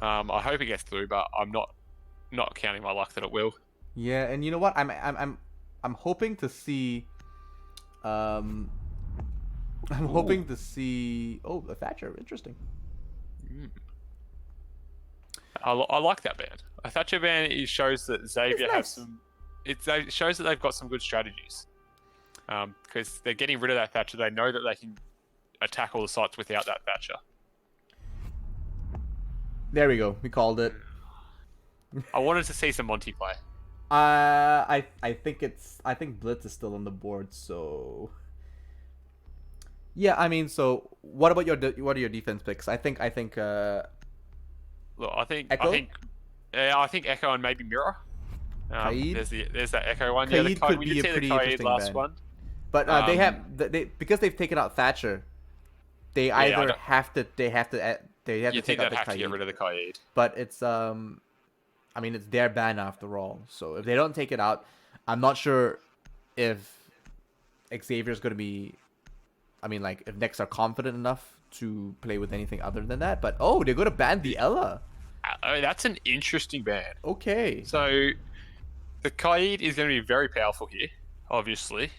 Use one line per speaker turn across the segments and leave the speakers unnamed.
I hope it gets through, but I'm not counting my luck that it will.
Yeah, and you know what? I'm hoping to see. Um, I'm
Ooh.
hoping to see. Oh, a Thatcher. Interesting.
Mm. I like that ban. A Thatcher ban shows that
It's
Xavier have
nice.
some. It shows that they've got some good strategies. Because they're getting rid of that Thatcher. They know that they can attack all the sites without that Thatcher.
There we go. We called it.
I wanted to see some Monty play.
I think Blitz is still on the board. So yeah, I mean, so what about what are your defense picks?
Look,
Echo,
I think Echo and maybe Mirror.
Kaid.
There's that Echo one. Yeah,
Kaid could
we
be
did
a
see the
pretty
Kaid
interesting
last
ban,
one.
but they because they've taken out Thatcher. They
Yeah,
either they have to
you
take
think
out
they'd
the
have to get
Kaid,
rid of the Kaid?
but it's I mean, it's their ban after all. So if they don't take it out, I'm not sure if Xavier's going to be. I mean, like, if NEX are confident enough to play with anything other than that. But, oh, they're going to ban the Ella.
That's an interesting ban.
Okay.
So the Kaid is going to be very powerful here, obviously,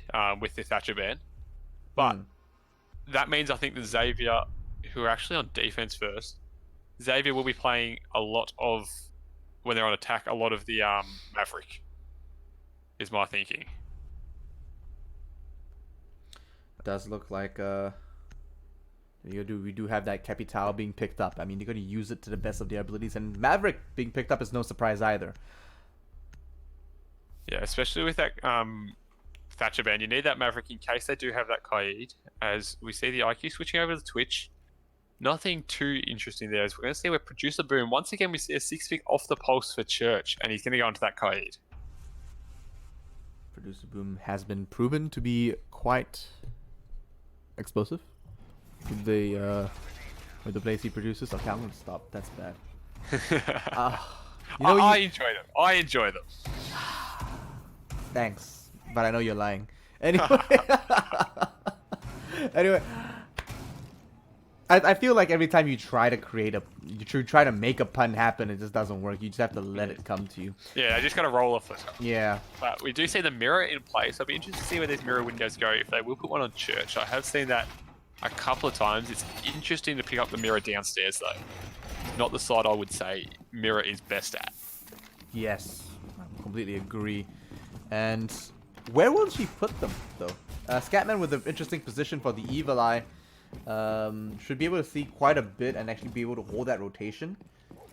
with the Thatcher ban. But
Hmm.
that means I think that Xavier, who are actually on defense first, Xavier will be playing a lot of, when they're on attack, a lot of the Maverick, is my thinking.
Does look like we do have that Capital being picked up. I mean, they're going to use it to the best of their abilities, and Maverick being picked up is no surprise either.
Yeah, especially with that Thatcher ban. You need that Maverick in case they do have that Kaid. As we see the IQ switching over to Twitch. Nothing too interesting there. As we're going to see where Producer Boom, once again, we see a 6-pick off the pulse for Church, and he's going to go into that Kaid.
Producer Boom has been proven to be quite explosive with the plays he produces. Okay, I'm going to stop. That's bad.
I enjoy them. I enjoy them.
Thanks, but I know you're lying. Anyway, anyway, I feel like every time you try to make a pun happen, it just doesn't work. You just have to let it come to you.
Yeah, I just got to roll off it.
Yeah.
But we do see the mirror in place. I'll be interested to see where these mirror windows go. If they will put one on Church, I have seen that a couple of times. It's interesting to pick up the mirror downstairs though. Not the side I would say mirror is best at.
Yes, I completely agree. And where will she put them, though? Scatman with an interesting position for the Evil Eye. Should be able to see quite a bit and actually be able to hold that rotation.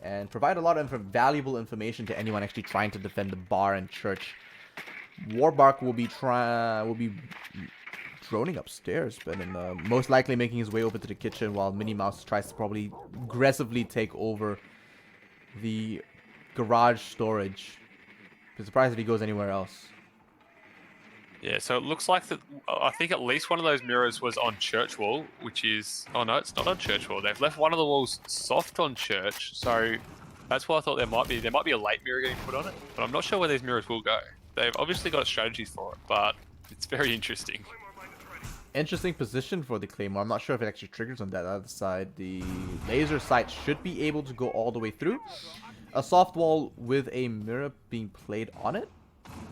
And provide a lot of valuable information to anyone actually trying to defend the bar and Church. Warbark will be droning upstairs, but most likely making his way over to the kitchen while Minnie Mouse tries to probably aggressively take over the garage storage. Be surprised if he goes anywhere else.
Yeah, so it looks like that. I think at least one of those mirrors was on Church Wall, which is... Oh no, it's not on Church Wall. They've left one of the walls soft on Church, so that's why I thought there might be a late mirror getting put on it, but I'm not sure where these mirrors will go. They've obviously got strategies for it, but it's very interesting.
Interesting position for the Claymore. I'm not sure if it actually triggers on that other side. The laser sight should be able to go all the way through. A soft wall with a mirror being played on it.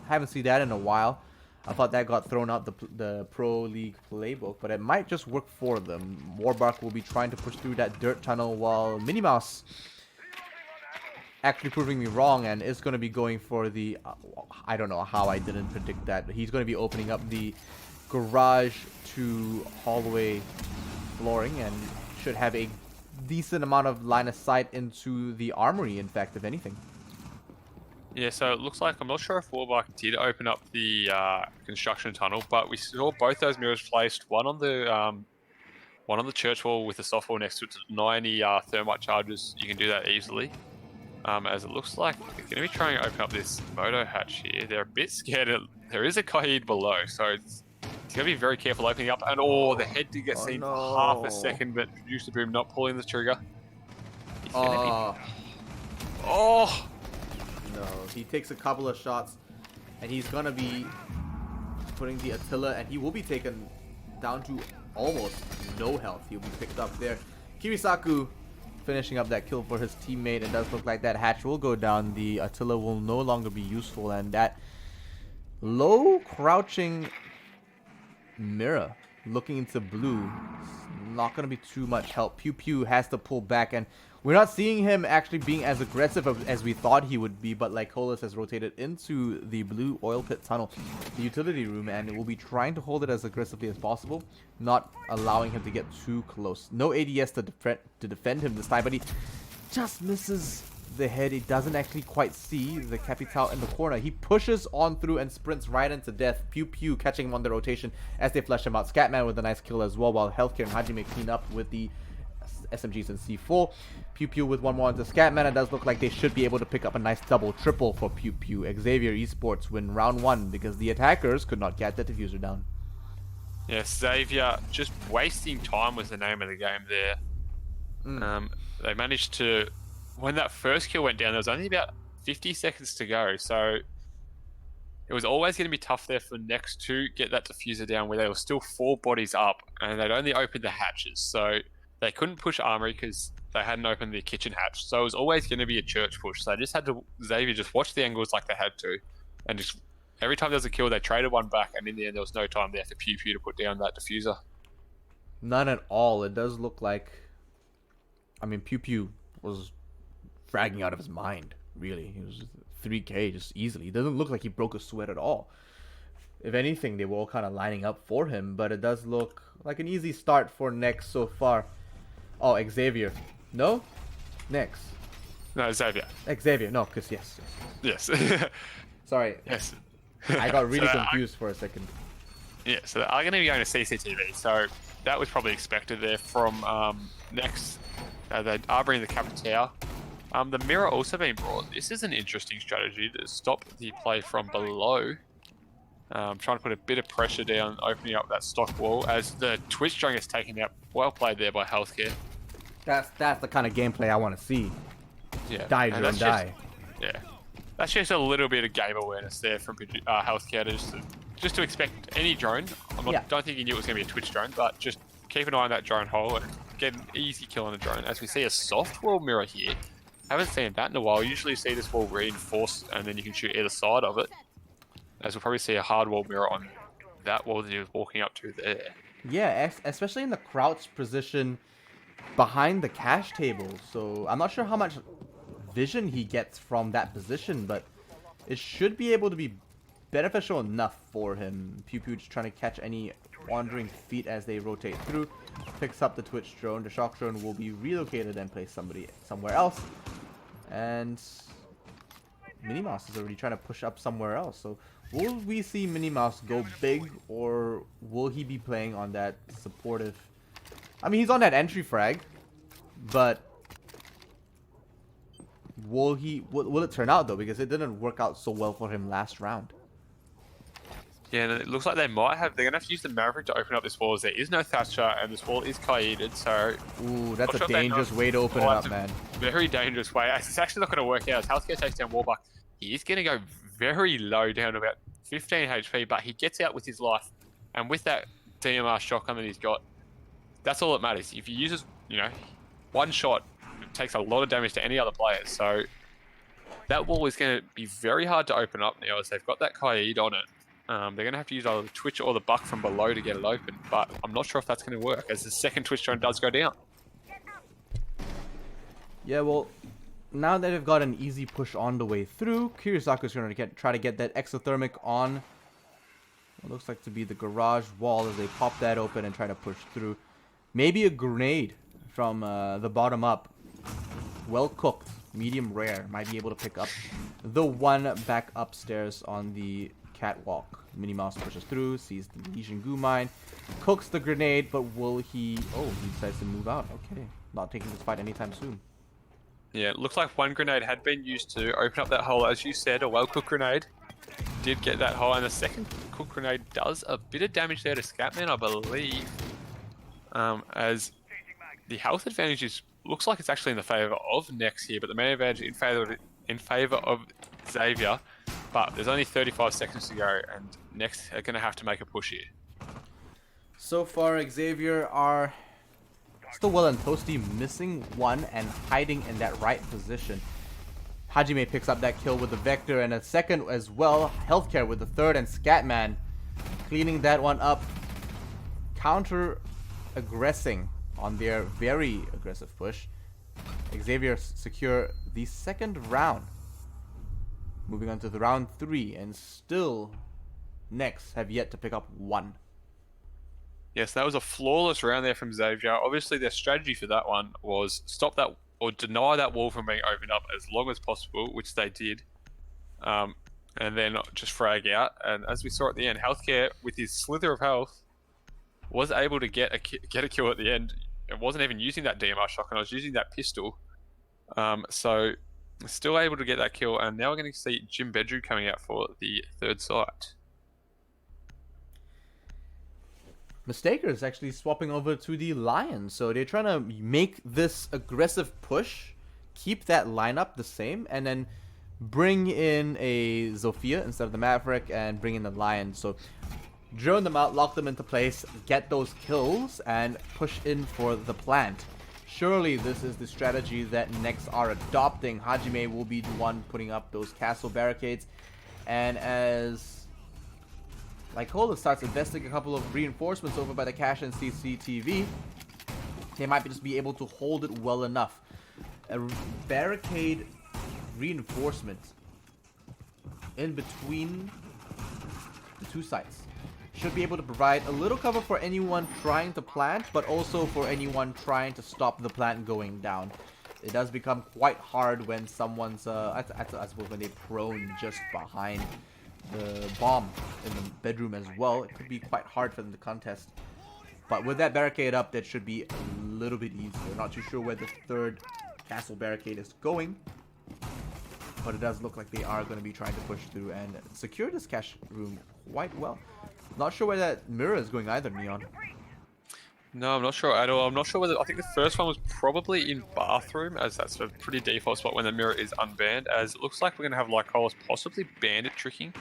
Haven't seen that in a while. I thought that got thrown out the Pro League playbook, but it might just work for them. Warbark will be trying to push through that dirt tunnel while Minnie Mouse actually proving me wrong and is going to be going for the... I don't know how I didn't predict that, but he's going to be opening up the garage to hallway flooring and should have a decent amount of line of sight into the armory, in fact, if anything.
Yeah, so it looks like, I'm not sure if Warbark did open up the construction tunnel, but we saw both those mirrors placed, one on the church wall with the soft wall next to it to deny any thermite charges. You can do that easily. As it looks like they're going to be trying to open up this moto hatch here. They're a bit scared. There is a Kaid below, so it's going to be very careful opening up. And the head did get seen for half a second, but Producer Boom not pulling the trigger. He's gonna be... Oh!
No, he takes a couple of shots, and he's gonna be putting the Attila, and he will be taken down to almost no health. He'll be picked up there. Kirisaku finishing up that kill for his teammate. It does look like that hatch will go down. The Attila will no longer be useful, and that low crouching Mira looking into blue is not going to be too much help. Pew Pew has to pull back, and we're not seeing him actually being as aggressive as we thought he would be, but like Colas has rotated into the blue oil pit tunnel, the utility room, and will be trying to hold it as aggressively as possible, not allowing him to get too close. No ADS to defend him this time, but he just misses the head. He doesn't actually quite see the Capital in the corner. He pushes on through and sprints right into death. Pew Pew catching him on the rotation as they flush him out. Scatman with a nice kill as well, while Healthcare and Hajime clean up with the SMGs and C4. Pew Pew with one more onto Scatman. It does look like they should be able to pick up a nice double triple for Pew Pew. Xavier Esports win round 1 because the attackers could not get that diffuser down.
Yeah, Xavier just wasting time was the name of the game there. They managed to, when that first kill went down, there was only about 50 seconds to go, so it was always going to be tough there for NEX to get that diffuser down, where they were still 4 bodies up and they'd only opened the hatches, so they couldn't push Armory because they hadn't opened the kitchen hatch. So it was always going to be a church push. So they just had to, Xavier just watch the angles like they had to, and just every time there was a kill, they traded one back, and in the end there was no time there for Pew Pew to put down that diffuser.
None at all. It does look like, I mean, Pew Pew was fragging out of his mind, really. He was 3k just easily. It doesn't look like he broke a sweat at all. If anything, they were all kind of lining up for him, but it does look like an easy start for NEX so far. Oh, Xavier. No? NEX.
No, Xavier.
Xavier, no, because yes.
Yes.
Sorry.
Yes.
I got really confused for a second.
Yeah, so they are going to be going to CCTV, so that was probably expected there from NEX. They are bringing the Capital. The mirror also being brought. This is an interesting strategy to stop the play from below. Trying to put a bit of pressure down, opening up that stock wall as the Twitch drone is taken out. Well played there by Healthcare.
That's the kind of gameplay I want to see.
Yeah,
Die, drone, die.
Yeah, that's just a little bit of game awareness there from Healthcare to just to expect any drone. Don't think he knew it was going to be a Twitch drone, but just keep an eye on that drone hole and get an easy kill on the drone. As we see a soft wall mirror here. Haven't seen that in a while. Usually see this wall reinforced and then you can shoot either side of it. As we'll probably see a hard wall mirror on that wall that he was walking up to there.
Yeah, especially in the crouch position behind the cash table. So I'm not sure how much vision he gets from that position, but it should be able to be beneficial enough for him. Pew Pew just trying to catch any wandering feet as they rotate through. Picks up the Twitch drone. The shock drone will be relocated and placed somewhere else. And Minnie Mouse is already trying to push up somewhere else. So will we see Minnie Mouse go big, or will he be playing on that supportive? I mean, he's on that entry frag, but will it turn out though? Because it didn't work out so well for him last round.
Yeah, and it looks like they're going to have to use the Maverick to open up this wall, as there is no Thatcher and this wall is Kaided, so...
Ooh, that's a dangerous way to open it up, man.
Very dangerous way. It's actually not going to work out. As Healthcare takes down Warbuck, he is going to go very low, down to about 15 HP, but he gets out with his life. And with that DMR shotgun that he's got, that's all that matters. If he uses, one shot, it takes a lot of damage to any other players. So that wall is going to be very hard to open up now, as they've got that Kaid on it. They're going to have to use either the Twitch or the Buck from below to get it open, but I'm not sure if that's going to work, as the second Twitch drone does go down.
Yeah, well, now that they've got an easy push on the way through, Kirisaku's going to try to get that exothermic on what looks like to be the garage wall as they pop that open and try to push through. Maybe a grenade from the bottom up. Well cooked, medium rare, might be able to pick up the one back upstairs on the catwalk. Minnie Mouse pushes through, sees the Legion goo mine, cooks the grenade, but will he... Oh, he decides to move out. Okay, not taking this fight anytime soon.
Yeah, it looks like one grenade had been used to open up that hole, as you said. A well-cooked grenade did get that hole, and the second cooked grenade does a bit of damage there to Scatman, I believe. As the health advantage looks like it's actually in the favour of NEX here, but the main advantage in favour of Xavier. But there's only 35 seconds to go, and NEX are going to have to make a push here.
So far, Xavier are Still well and Toasty missing one and hiding in that right position. Hajime picks up that kill with the Vector and a second as well. Healthcare with the third and Scatman cleaning that one up. Counter-aggressing on their very aggressive push. Xavier secure the second round. Moving on to the round 3 and still NEX have yet to pick up one.
Yes, that was a flawless round there from Xavier. Obviously, their strategy for that one was stop that or deny that wall from being opened up as long as possible, which they did, and then just frag out. And as we saw at the end, Healthcare, with his slither of health, was able to get a kill at the end. It wasn't even using that DMR shotgun, I was using that pistol. So still able to get that kill, and now we're going to see Jim Bedrew coming out for the third site.
Mistaker is actually swapping over to the Lion, so they're trying to make this aggressive push, keep that lineup the same, and then bring in a Zofia instead of the Maverick and bring in the Lion. So drone them out, lock them into place, get those kills, and push in for the plant. Surely this is the strategy that NEX are adopting. Hajime will be the one putting up those castle barricades, and as Lycola starts investing a couple of reinforcements over by the cache and CCTV, they might just be able to hold it well enough. A barricade reinforcement in between the two sites should be able to provide a little cover for anyone trying to plant, but also for anyone trying to stop the plant going down. It does become quite hard when someone's, I suppose when they're prone just behind the bomb in the bedroom as well. It could be quite hard for them to contest. But with that barricade up, that should be a little bit easier. Not too sure where the third castle barricade is going, but it does look like they are going to be trying to push through and secure this cache room quite well. Not sure where that mirror is going either, Neon.
No, I'm not sure at all. I'm not sure whether... I think the first one was probably in bathroom, as that's a pretty default spot when the mirror is unbanned, as it looks like we're going to have Lycolis possibly bandit tricking.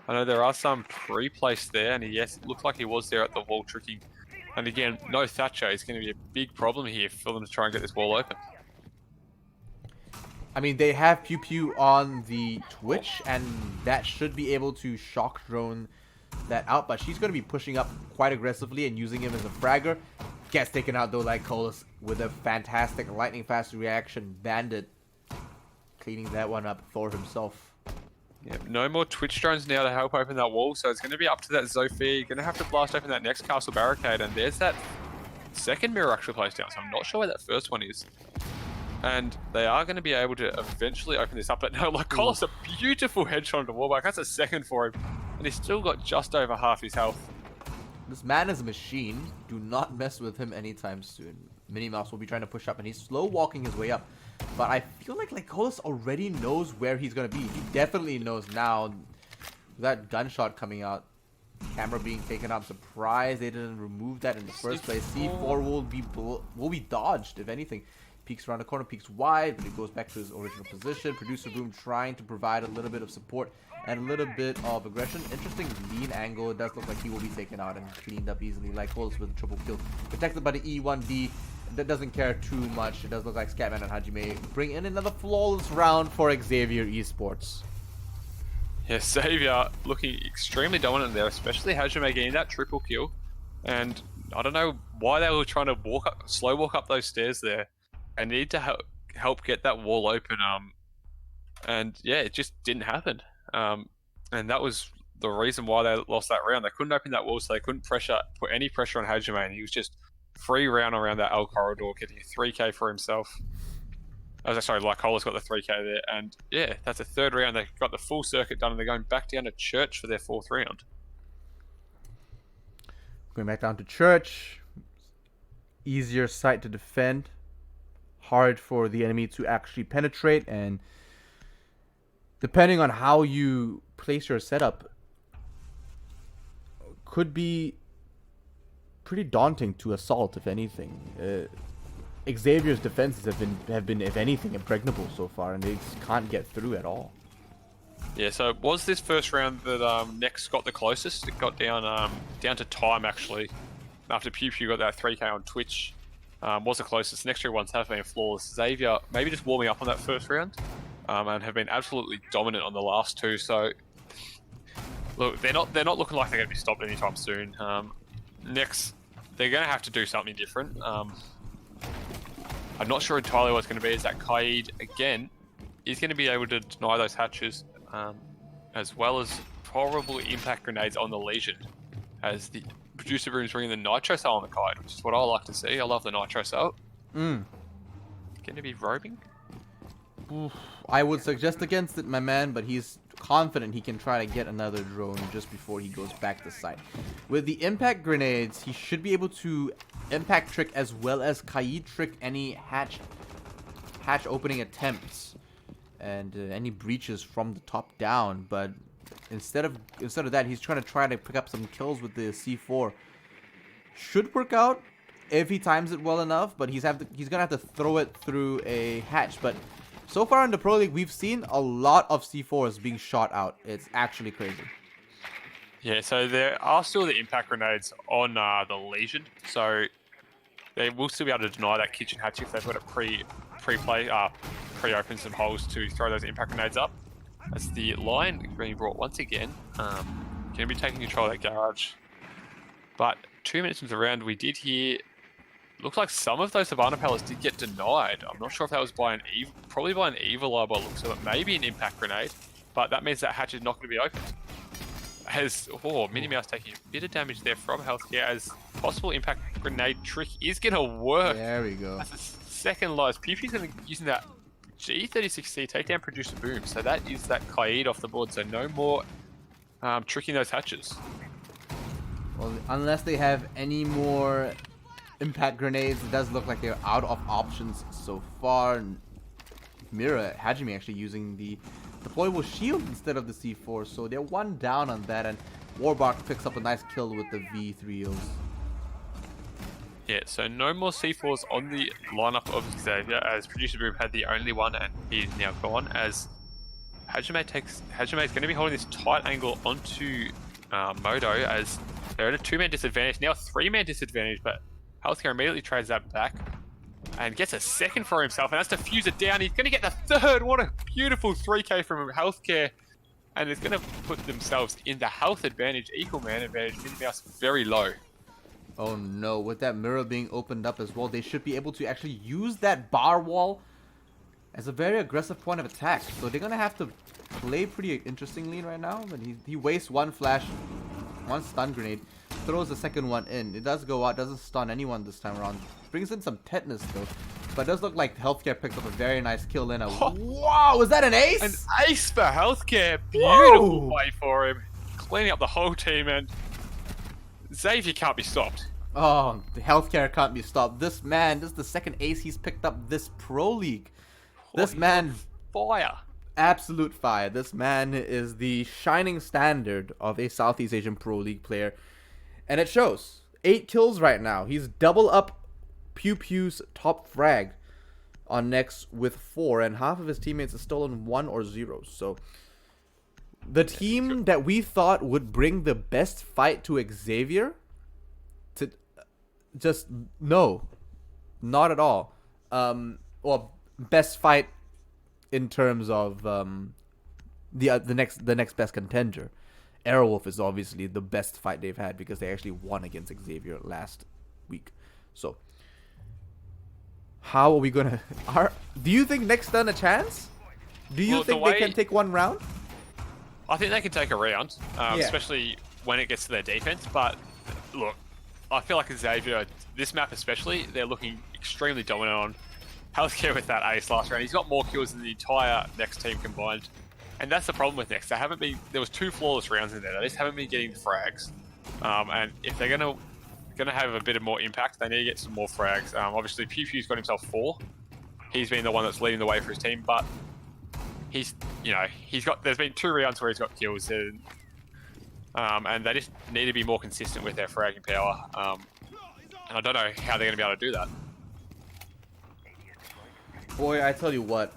I know there are some pre-placed there, and yes, it looked like he was there at the wall tricking. And again, no Thatcher is going to be a big problem here for them to try and get this wall open.
I mean, they have Pew Pew on the Twitch, and that should be able to shock drone that out, but she's going to be pushing up quite aggressively and using him as a fragger. Gets taken out though like Colas with a fantastic lightning fast reaction. Bandit cleaning that one up, Thor himself.
Yep, no more Twitch drones now to help open that wall, so it's going to be up to that Zofia. You're going to have to blast open that next castle barricade, and there's that second mirror actually placed down, so I'm not sure where that first one is. And they are going to be able to eventually open this up, but no, like Colas, a beautiful headshot on the wall back. That's a second for him, and he's still got just over half his health.
This man is a machine. Do not mess with him anytime soon. Minnie Mouse will be trying to push up, and he's slow walking his way up. But I feel like Colas already knows where he's going to be. He definitely knows now. That gunshot coming out. Camera being taken out. I'm surprised they didn't remove that in the first place. C4 will be dodged, if anything. Peeks around the corner, peeks wide, but he goes back to his original position. Producer Boom trying to provide a little bit of support and a little bit of aggression. Interesting lean angle. It does look like he will be taken out and cleaned up easily. Like Colas with a triple kill. Protected by the E1D. That doesn't care too much. It does look like Scatman and Hajime bring in another flawless round for Xavier Esports.
Yeah, Xavier looking extremely dominant there, especially Hajime getting that triple kill. And I don't know why they were trying to slow walk up those stairs there. I need to help get that wall open, and yeah, it just didn't happen. And that was the reason why they lost that round. They couldn't open that wall, so they couldn't put any pressure on Hajime, and he was just free round around that L corridor, getting a 3k for himself. Sorry, Lycola's got the 3k there, and yeah, that's a third round. They got the full circuit done, and they're going back down to Church for their fourth round.
Going back down to Church. Easier site to defend. Hard for the enemy to actually penetrate, and depending on how you place your setup, could be pretty daunting to assault, if anything. Xavier's defenses have been, if anything, impregnable so far, and they just can't get through at all.
Yeah, so it was this first round that NEX got the closest. It got down to time, actually, after Pew Pew got that 3k on Twitch. was the closest. Next 3 ones have been flawless. Xavier maybe just warming up on that first round, and have been absolutely dominant on the last 2. So look, they're not looking like they're going to be stopped anytime soon. NEX, they're going to have to do something different. I'm not sure entirely what it's going to be. Is that Kaid again is going to be able to deny those hatches, as well as probably impact grenades on the Legion, as the producer room is bringing the nitro cell on the Kaid, which is what I like to see. I love the nitro cell. Going to be roaming.
Oof. I would suggest against it, my man, but he's confident he can try to get another drone just before he goes back to site. With the impact grenades, he should be able to impact trick as well as Kaid trick any hatch opening attempts and any breaches from the top down. But instead of that, he's trying to pick up some kills with the C4. Should work out if he times it well enough, but he's gonna have to throw it through a hatch. But so far in the Pro League, we've seen a lot of C4s being shot out. It's actually crazy.
Yeah, so there are still the impact grenades on the Legion, so they will still be able to deny that kitchen hatch if they've got a pre-open some holes to throw those impact grenades up. As the line being brought once again, going to be taking control of that garage. But 2 minutes into the round, we did hear. Looks like some of those Savannah pellets did get denied. I'm not sure if that was by probably by an evil eye by the looks of it, maybe an impact grenade, but that means that hatch is not going to be opened. As Minnie Mouse taking a bit of damage there from healthcare, as possible impact grenade trick is going to work.
There we go.
That's the second lowest. PvP's going to be using that G36C takedown producer boom, so that is that Kaid off the board. So no more tricking those hatches.
Well, unless they have any more impact grenades, it does look like they're out of options so far. Mira, Hajime actually using the deployable shield instead of the C4, so they're 1 down on that, and Warbark picks up a nice kill with the V3Os.
Yeah, so no more C4s on the lineup of Xavier, as Producer Boom had the only one, and he's now gone, as Hajime's going to be holding this tight angle onto Moto, as they're at a 2-man disadvantage, now 3-man disadvantage, but Healthcare immediately trades that back and gets a second for himself and has to fuse it down. He's going to get the third. What a beautiful 3k from Healthcare. And it's going to put themselves in the health advantage, equal man advantage. Minnie Mouse very low.
Oh no, with that mirror being opened up as well, they should be able to actually use that bar wall as a very aggressive point of attack. So they're going to have to play pretty interestingly right now. But he wastes 1 flash, 1 stun grenade, throws the second one in. It does go out, doesn't stun anyone this time around. Brings in some tetanus though. But it does look like Healthcare picked up a very nice kill in. Wow, was that an ace?
An ace for Healthcare. Beautiful play for him. Cleaning up the whole team, and Xavier can't be stopped.
Oh, the Healthcare can't be stopped. This man, this is the second ace he's picked up this Pro League. This man,
fire.
Absolute fire. This man is the shining standard of a Southeast Asian Pro League player. And it shows. 8 kills right now. He's double up Pew Pew's top frag on NEX with 4. And half of his teammates have stolen 1 or 0. So the team that we thought would bring the best fight to Xavier, to just no, not at all. Well, best fight in terms of the next best contender. Airwolf is obviously the best fight they've had because they actually won against Xavier last week. So how are we gonna? Do you think NEX stand a chance? Do you think they can take 1 round?
I think they can take a round, especially when it gets to their defense. But look, I feel like Xavier, this map especially, they're looking extremely dominant on. Healthcare with that ace last round. He's got more kills than the entire NEX team combined. And that's the problem with NEX. They haven't been. There was 2 flawless rounds in there. They just haven't been getting the frags. And if they're gonna have a bit of more impact, they need to get some more frags. Obviously, Pew Pew's got himself 4. He's been the one that's leading the way for his team, but he's got. There's been 2 rounds where he's got kills, and they just need to be more consistent with their fragging power. And I don't know how they're gonna be able to do that.
Boy, I tell you what.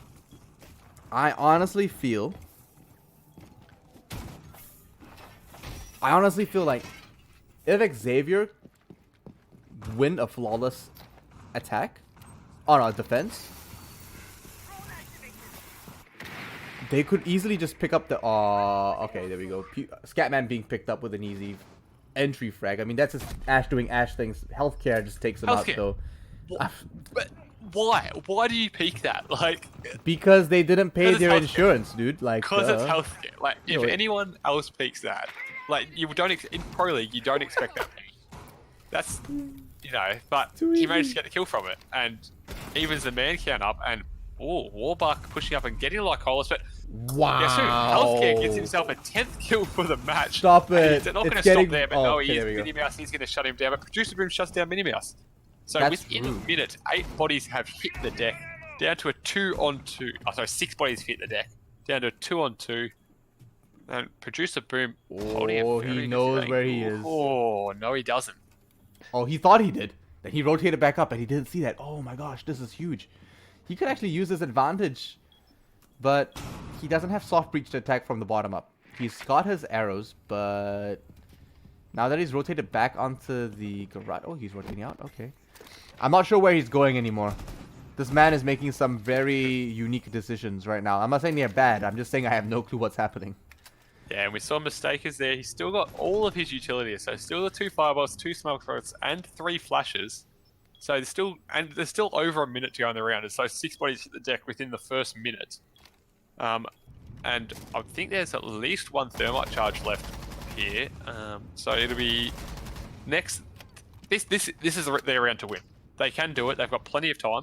I honestly feel like if Xavier win a flawless attack, on our defense, they could easily just pick up the... okay, there we go. Scatman being picked up with an easy entry frag. I mean, that's just Ash doing Ash things. Healthcare just takes him out, though.
But why? Why do you peak that? Like,
because they didn't pay their insurance, dude. Like,
because it's healthcare. Like, if anyone else peaks that, like, you don't in Pro League, you don't expect that. That's, you know, but he managed to get the kill from it, and evens the man count up, and Warbuck pushing up and getting like Hollis, but
wow,
guess who? Healthcare gets himself a 10th kill for the match.
Stop it!
They're not going to stop there, but no, he is Minnie Mouse. He's going to shut him down. But Producer Boom shuts down Minnie Mouse. So within a minute, 8 bodies have hit the deck, down to a 2-on-2. Oh, sorry, 6 bodies hit the deck, down to a 2-on-2. And Producer Boom holding it very
he knows where he is.
Oh, no, he doesn't.
Oh, he thought he did. Then he rotated back up and he didn't see that. Oh my gosh, this is huge. He could actually use this advantage, but he doesn't have soft breach to attack from the bottom up. He's got his arrows, but now that he's rotated back onto the garage... Oh, he's rotating out. Okay. I'm not sure where he's going anymore. This man is making some very unique decisions right now. I'm not saying they're bad. I'm just saying I have no clue what's happening.
Yeah, and we saw Mistakers there. He's still got all of his utility. So still the 2 fireballs, 2 smoke throats, and 3 flashes. So there's still over a minute to go in the round. And so 6 bodies hit the deck within the first minute. And I think there's at least 1 thermite charge left here. So it'll be next. This is their round to win. They can do it. They've got plenty of time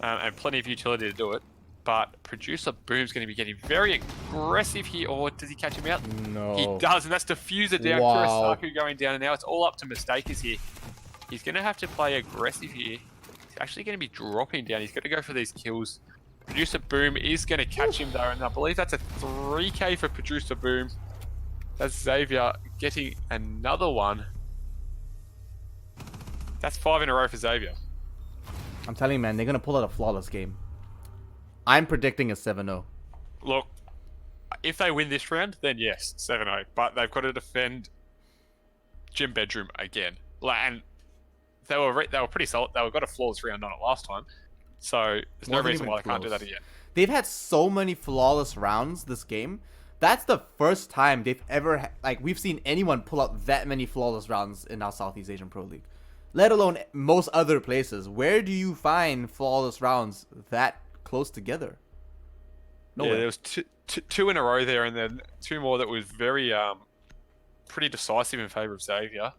and plenty of utility to do it. But Producer Boom's going to be getting very aggressive here. Or does he catch him out?
No.
He does, and that's Diffuser down.
Wow.
Kurisaku going down, and now it's all up to Mistakers here. He's going to have to play aggressive here. He's actually going to be dropping down. He's got to go for these kills. Producer Boom is going to catch him, though, and I believe that's a 3k for Producer Boom. That's Xavier getting another one. That's 5 in a row for Xavier.
I'm telling you, man, they're going to pull out a flawless game. I'm predicting a 7-0.
Look, if they win this round, then yes, 7-0. But they've got to defend Gym Bedroom again. And they were pretty solid. They got a flawless round on it last time. So there's no reason why they can't do that again.
They've had so many flawless rounds this game. That's the first time they've ever... we've seen anyone pull out that many flawless rounds in our Southeast Asian Pro League. Let alone most other places. Where do you find flawless rounds that close together? Nowhere.
Yeah, there was two in a row there, and then 2 more that was very pretty decisive in favor of Xavier.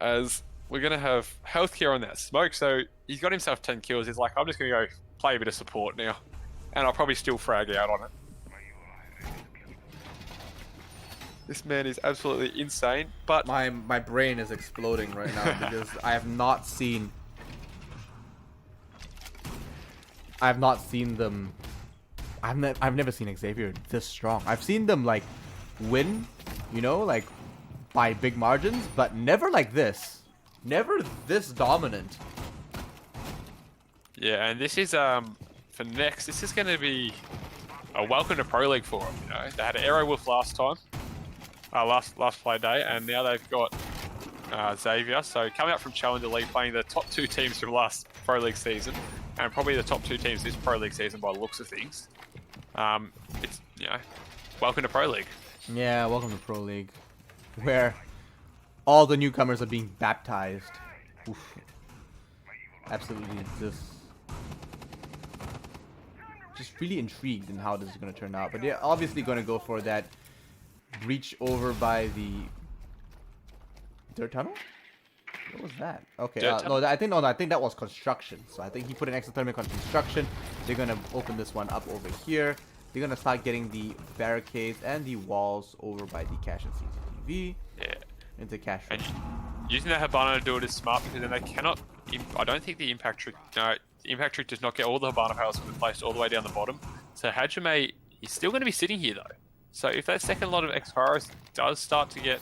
As we're going to have healthcare on that smoke, so he's got himself 10 kills. He's like, I'm just going to go play a bit of support now, and I'll probably still frag out on it. This man is absolutely insane, but...
My brain is exploding right now because I have not seen them... I've never seen Xavier this strong. I've seen them, win, by big margins, but never like this. Never this dominant.
Yeah, and this is, for NEX, this is going to be a welcome to Pro League for them, They had Aero Wolf last time. Last play day, and now they've got Xavier. So coming up from Challenger League, playing the top 2 teams from last Pro League season, and probably the top 2 teams this Pro League season by the looks of things. It's welcome to Pro League.
Yeah, welcome to Pro League, where all the newcomers are being baptized. Oof. Absolutely, just really intrigued in how this is going to turn out. But they're obviously going to go for that breach over by the dirt tunnel. What was that? Okay, no, I think that was construction. So I think he put an extra thermic on construction. They're gonna open this one up over here. They're gonna start getting the barricades and the walls over by the cash and CCTV.
Yeah.
Into cash.
And using the Habana to do it is smart, because then they cannot. I don't think the impact trick. No, the impact trick does not get all the Habana powers placed all the way down the bottom. So Hajime is still going to be sitting here though. So if that second lot of X-Kairos does start to get...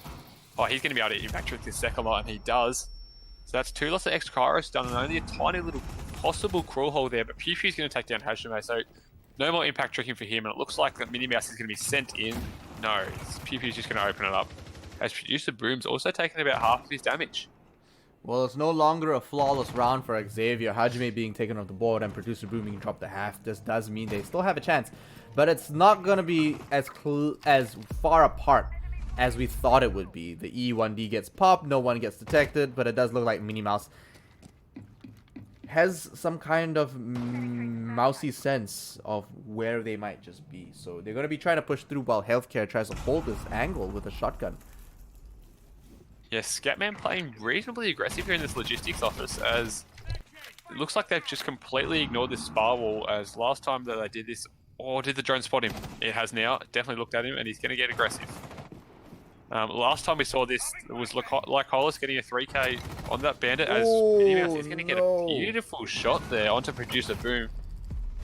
Oh, he's going to be able to impact trick this second lot, and he does. So that's 2 lots of X-Kairos done, and only a tiny little possible crawl hole there, but Pew Pew's going to take down Hajime, so no more impact tricking for him, and it looks like that Minnie Mouse is going to be sent in. No, Pew Pew's just going to open it up. As Producer Boom's also taken about half of his damage.
Well, it's no longer a flawless round for Xavier. Hajime being taken off the board and Producer Boom being dropped to half. This does mean they still have a chance. But it's not going to be as far apart as we thought it would be. The E1D gets popped, no one gets detected, but it does look like Minnie Mouse has some kind of mousy sense of where they might just be. So they're going to be trying to push through while Healthcare tries to hold this angle with a shotgun.
Yes, Scatman playing reasonably aggressive here in this logistics office, as it looks like they've just completely ignored this spar wall, as last time that they did this, or did the drone spot him? It has now. Definitely looked at him, and he's going to get aggressive. Last time we saw this, it was Lycolis getting a 3k on that bandit, as Minnie Mouse is going to get a beautiful shot there onto Producer Boom.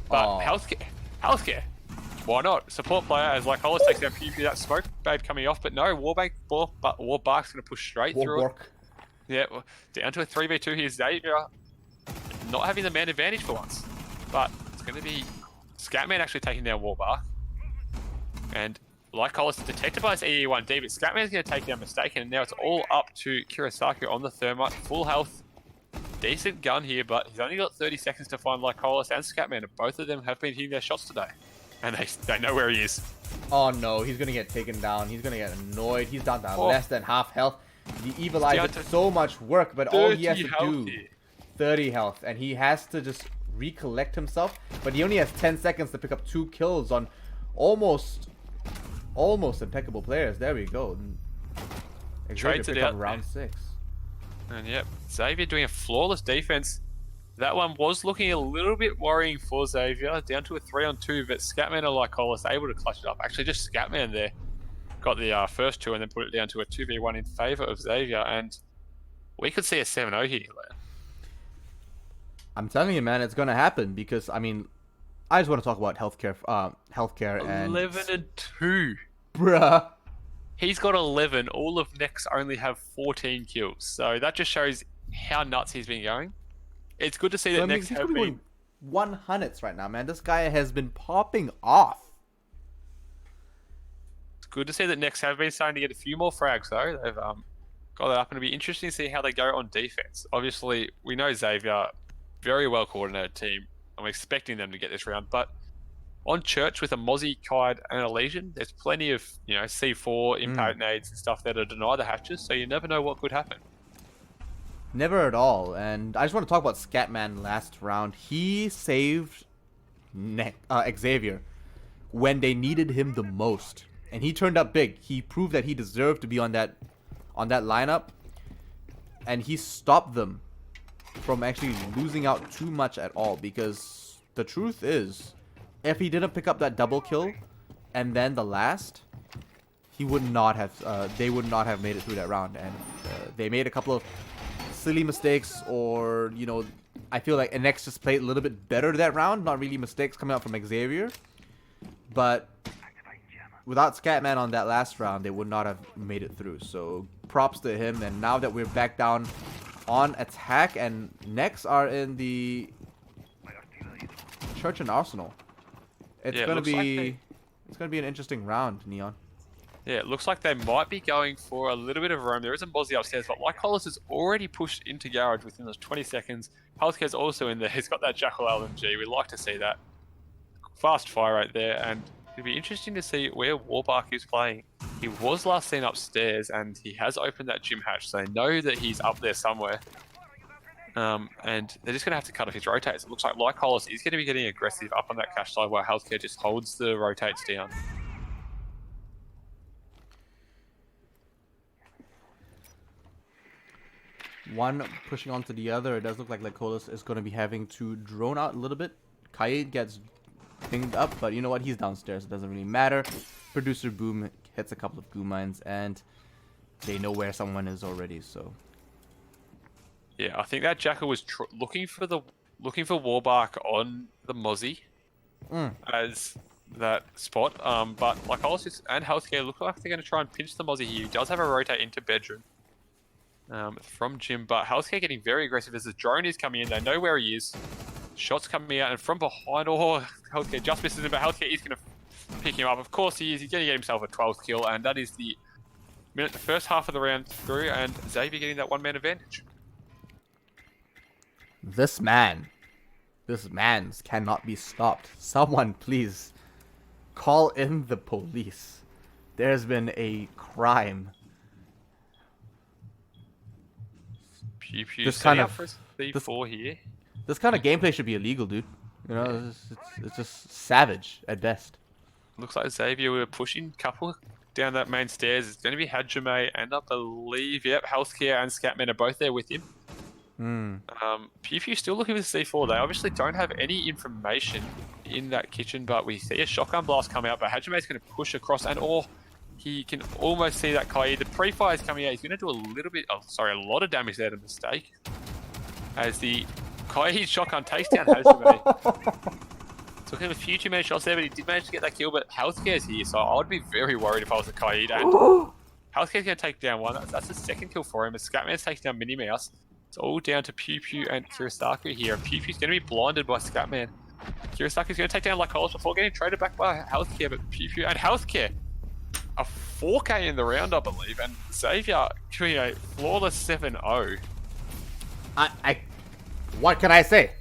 But Healthcare, why not? Support player as Lycolis takes down PvP, that smoke babe coming off, but no, Warbark's going to push straight through it. Yeah, down to a 3v2 here. Xavier not having the man advantage for once, but it's going to be Scatman actually taking down Warbark. And Lycolis is detected by his EE1D, but Scatman's going to take down Mistaken, and now it's all up to Kirisaku on the Thermite. Full health, decent gun here, but he's only got 30 seconds to find Lycolis and Scatman, and both of them have been hitting their shots today. And they know where he is.
Oh no, he's going to get taken down. He's going to get annoyed. He's down to less than half health. The Evilizer did so much work, but all he has to do, 30 health, and he has to just recollect himself. But he only has 10 seconds to pick up 2 kills on almost impeccable players. There we go.
Trades it out
round 6.
And yep, Xavier doing a flawless defense. That one was looking a little bit worrying for Xavier, down to a 3-on-2, but Scatman and Lycolis able to clutch it up. Actually, just Scatman there got the first 2 and then put it down to a 2v1 in favor of Xavier, and we could see a 7-0 here.
I'm telling you, man, it's gonna happen because I mean, I just want to talk about healthcare and
11-2,
bruh.
He's got 11. All of NEX only have 14 kills, so that just shows how nuts he's been going. It's good to see that NEX have been
100s right now, man. This guy has been popping off.
It's good to see that NEX have been starting to get a few more frags, though. They've got that up, and it'll be interesting to see how they go on defense. Obviously, we know Xavier, very well coordinated team. I'm expecting them to get this round, but on Church with a Mozzie, Kide, and a Legion, there's plenty of C4 impact nades and stuff that are deny the hatches, so you never know what could happen.
Never at all. And I just want to talk about Scatman last round. He saved Xavier when they needed him the most, and he turned up big. He proved that he deserved to be on that lineup, and he stopped them from actually losing out too much at all. Because the truth is, if he didn't pick up that double kill and then the last, he would not have. They would not have made it through that round, and they made a couple of silly mistakes, or I feel like NX just played a little bit better that round. Not really mistakes coming out from Xavier, but without Scatman on that last round, they would not have made it through. So props to him. And now that we're back down on attack, and NEX are in the Church and Arsenal, it's gonna be an interesting round, Neon.
Yeah, it looks like they might be going for a little bit of roam. There is a Mozzie upstairs, but Lycolis has already pushed into Garage within those 20 seconds. Healthcare's also in there. He's got that Jackal LMG. We like to see that. Fast fire right there, and it'll be interesting to see where Warbark is playing. He was last seen upstairs, and he has opened that gym hatch, so they know that he's up there somewhere. And they're just going to have to cut off his rotates. It looks like Lycolis is going to be getting aggressive up on that cash side, while Healthcare just holds the rotates down.
One pushing onto the other. It does look like Lycolis is going to be having to drone out a little bit. Kaid gets pinged up, but you know what? He's downstairs. It doesn't really matter. Producer Boom hits a couple of goo mines, and they know where someone is already. So
yeah, I think that Jackal was looking for Warbark on the Mozzie as that spot. But Lycolis and Healthcare look like they're going to try and pinch the Mozzie here. He does have a rotate into bedroom. From Jim, but Healthcare getting very aggressive as the drone is coming in. They know where he is. Shots coming out, and from behind, Healthcare just misses him, but Healthcare is going to pick him up. Of course he is. He's going to get himself a 12th kill, and that is the first half of the round through, and Xavier getting that one-man advantage.
This man. This man's cannot be stopped. Someone please call in the police. There's been a crime.
Pew pew.
This
Setting
kind
up
of-
for a C4 here.
This kind of gameplay should be illegal, dude. You know, it's just savage at best.
Looks like Xavier, we were pushing couple down that main stairs. It's going to be Hajime and I believe, yep, Healthcare and Scatman are both there with him. Pew Pew still looking for C4. They obviously don't have any information in that kitchen, but we see a shotgun blast come out. But Hajime's going to push across, and he can almost see that Kai. The pre-fire is coming out. He's going to do a lot of damage there to Mistake. As the Kai shotgun takes down Hajime. Took him a few too many shots there, but he did manage to get that kill. But Healthcare's here, so I would be very worried if I was a Kaid. And Healthcare's going to take down one. That's the second kill for him. As Scatman's taking down Minnie Mouse. It's all down to Pew Pew and Kirisaku here. And Pew Pew's going to be blinded by Scatman. Kirisaku's going to take down Lycolis before getting traded back by Healthcare. But Pew Pew and Healthcare, a 4K in the round, I believe. And Xavier doing a flawless 7-0.
What can I say?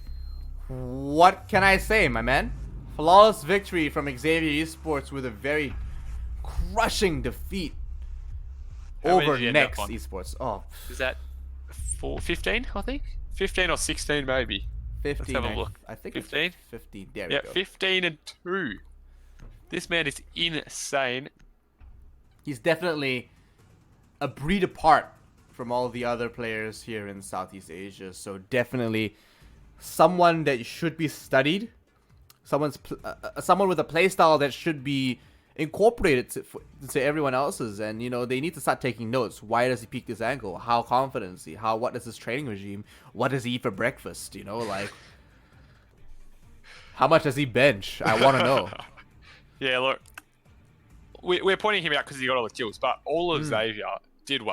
What can I say, my man? Flawless victory from Xavier Esports with a very crushing defeat over NEX Esports. Oh,
is that 15? I think 15 or 16 maybe.
15.
Let's have a look.
I think
15.
It's 15. There we
Yeah,
go.
15-2. This man is insane.
He's definitely a breed apart from all the other players here in Southeast Asia. So definitely someone that should be studied. Someone with a playstyle that should be incorporated to everyone else's. And, you know, they need to start taking notes. Why does he peak this angle? How confident is he? What is his training regime? What does he eat for breakfast? You know, like, how much does he bench? I want to know.
Yeah, look, we're pointing him out because he got all the kills, but all of Xavier did well.